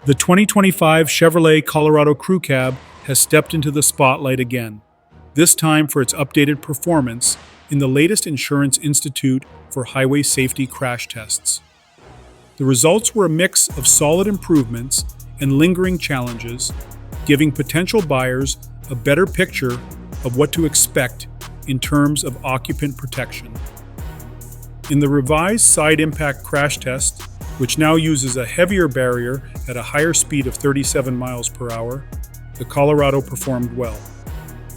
The 2025 Chevrolet Colorado Crew Cab has stepped into the spotlight again, this time for its updated performance in the latest Insurance Institute for Highway Safety crash tests. The results were a mix of solid improvements and lingering challenges, giving potential buyers a better picture of what to expect in terms of occupant protection. In the revised side impact crash test, which now uses a heavier barrier at a higher speed of 37 miles per hour, the Colorado performed well.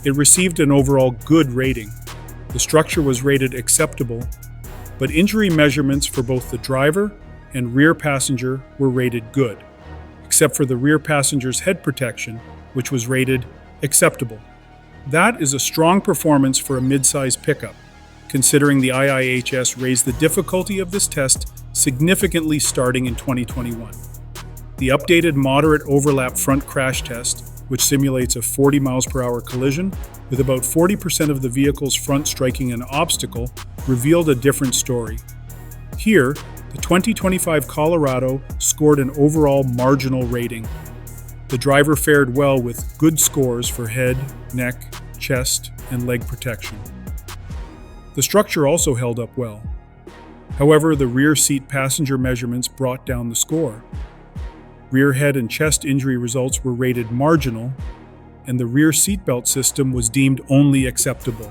It received an overall good rating. The structure was rated acceptable, but injury measurements for both the driver and rear passenger were rated good, except for the rear passenger's head protection, which was rated acceptable. That is a strong performance for a mid-size pickup, considering the IIHS raised the difficulty of this test significantly starting in 2021. The updated moderate overlap front crash test, which simulates a 40 miles per hour collision with about 40% of the vehicle's front striking an obstacle, revealed a different story. Here, the 2025 Colorado scored an overall marginal rating. The driver fared well with good scores for head, neck, chest, and leg protection. The structure also held up well. However, the rear seat passenger measurements brought down the score. Rear head and chest injury results were rated marginal, and the rear seatbelt system was deemed only acceptable.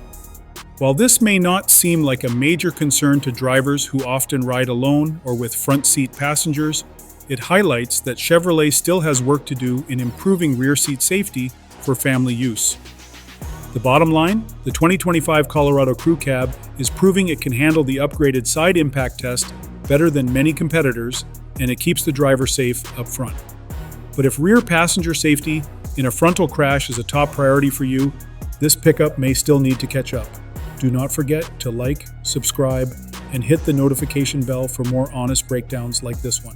While this may not seem like a major concern to drivers who often ride alone or with front seat passengers, it highlights that Chevrolet still has work to do in improving rear seat safety for family use. The bottom line, the 2025 Colorado Crew Cab is proving it can handle the upgraded side impact test better than many competitors, and it keeps the driver safe up front. But if rear passenger safety in a frontal crash is a top priority for you, this pickup may still need to catch up. Do not forget to like, subscribe, and hit the notification bell for more honest breakdowns like this one.